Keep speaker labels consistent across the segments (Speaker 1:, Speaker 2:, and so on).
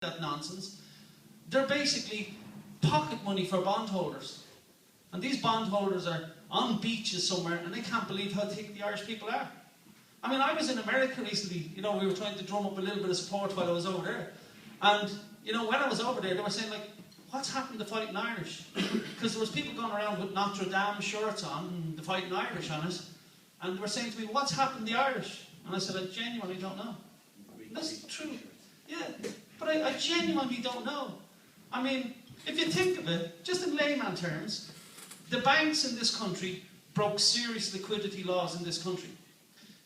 Speaker 1: that nonsense. They're basically pocket money for bondholders. And these bondholders are on beaches somewhere and they can't believe how thick the Irish people are. I mean, I was in America recently, you know, we were trying to drum up a little bit of support while I was over there. And, you know, when I was over there, they were saying, like, what's happened to Fighting Irish? Because there was people going around with Notre Dame shirts on, and the Fighting Irish on it. And they were saying to me, what's happened to the Irish? And I said, I genuinely don't know. And that's true. Yeah, but I genuinely don't know. I mean, if you think of it, just in layman terms, the banks in this country broke serious liquidity laws in this country.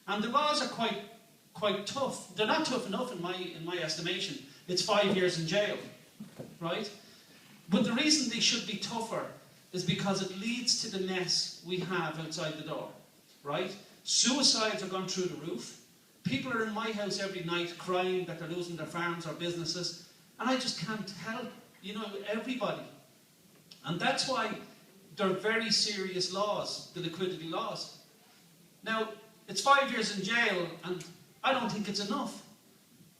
Speaker 1: And the laws are quite tough. They're not tough enough in my estimation. It's 5 years in jail, right? But the reason they should be tougher is because it leads to the mess we have outside the door, right? Suicides are gone through the roof. People are in my house every night crying that they're losing their farms or businesses. And I just can't help, you know, everybody. And that's why they're very serious laws, the liquidity laws. Now, it's 5 years in jail, and I don't think it's enough.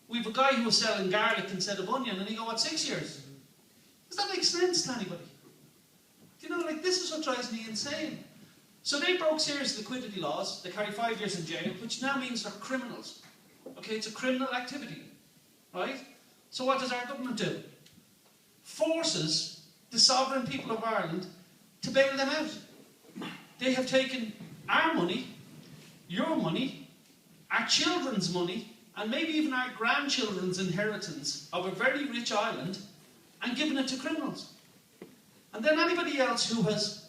Speaker 1: We've a guy who was selling garlic instead of onion, and he got, what, 6 years? Does that make sense to anybody? Do you know, like, this is what drives me insane. So they broke serious liquidity laws. They carry 5 years in jail, which now means they're criminals. Okay, it's a criminal activity, right? So what does our government do? Forces the sovereign people of Ireland to bail them out. They have taken our money, your money, our children's money, and maybe even our grandchildren's inheritance of a very rich island, and given it to criminals. And then anybody else who has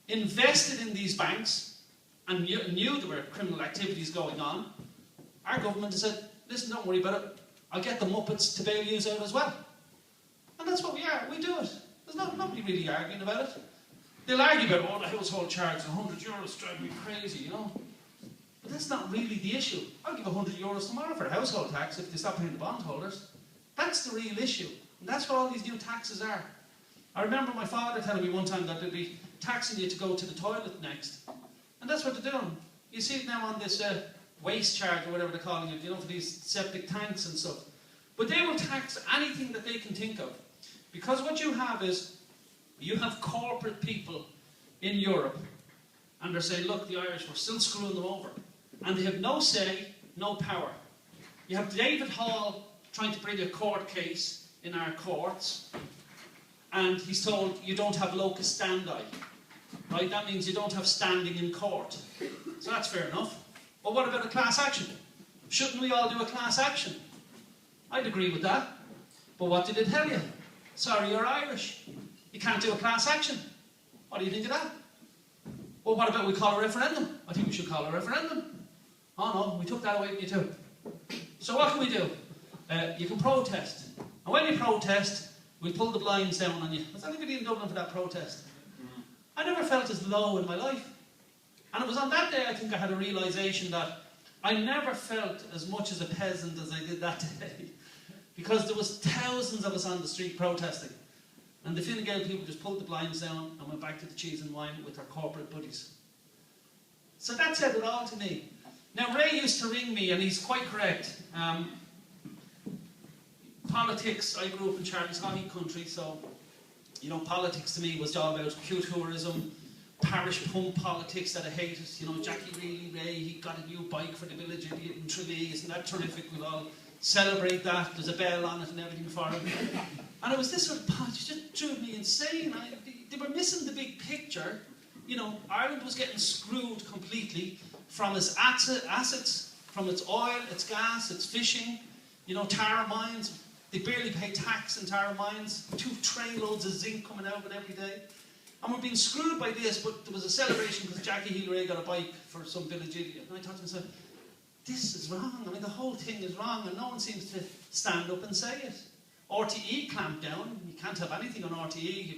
Speaker 1: invested in these banks and knew there were criminal activities going on, our government has said, listen, don't worry about it, I'll get the Muppets to bail you out as well. And that's what we are, we do it. There's nobody really arguing about it. They'll argue about, oh, the household charge, €100 drive me crazy, you know. But that's not really the issue. I'll give €100 tomorrow for household tax if they stop paying the bondholders. That's the real issue. And that's what all these new taxes are. I remember my father telling me one time that they'd be taxing you to go to the toilet next. And that's what they're doing. You see it now on this waste charge or whatever they're calling it, you know, for these septic tanks and stuff. But they will tax anything that they can think of. Because what you have is, you have corporate people in Europe, and they're saying, look, the Irish, we're still screwing them over. And they have no say, no power. You have David Hall trying to bring a court case in our courts, and he's told you don't have locus standi. Right? That means you don't have standing in court. So that's fair enough. But what about a class action? Shouldn't we all do a class action? I'd agree with that. But what did it tell you? Sorry, you're Irish. You can't do a class action. What do you think of that? Well, what about we call a referendum? I think we should call a referendum. Oh no, we took that away from you too. So what can we do? You can protest. And when you protest, we'll pull the blinds down on you. Was anybody in Dublin for that protest? I never felt as low in my life. And it was on that day I think I had a realisation that I never felt as much as a peasant as I did that day. Because there was thousands of us on the street protesting. And the Fine Gael people just pulled the blinds down and went back to the cheese and wine with their corporate buddies. So that said it all to me. Now Ray used to ring me, and he's quite correct. Politics, I grew up in Charlie's Hoggy country, so, you know, politics to me was all about tourism, parish pump politics that I hated. You know, Jackie Reilly Ray, he got a new bike for the village idiot in Tralee, isn't that terrific? We'll all celebrate that, there's a bell on it and everything for him. And it was this sort of politics, just drove me insane. They were missing the big picture. You know, Ireland was getting screwed completely from its assets, from its oil, its gas, its fishing, you know, Tara mines. They barely pay tax in Tara mines. 2 trainloads of zinc coming out of it every day. And we're being screwed by this, but there was a celebration because Jackie Gilroy got a bike for some village idiot. And I thought to myself, this is wrong. I mean, the whole thing is wrong, and no one seems to stand up and say it. RTE clamped down. You can't have anything on RTE.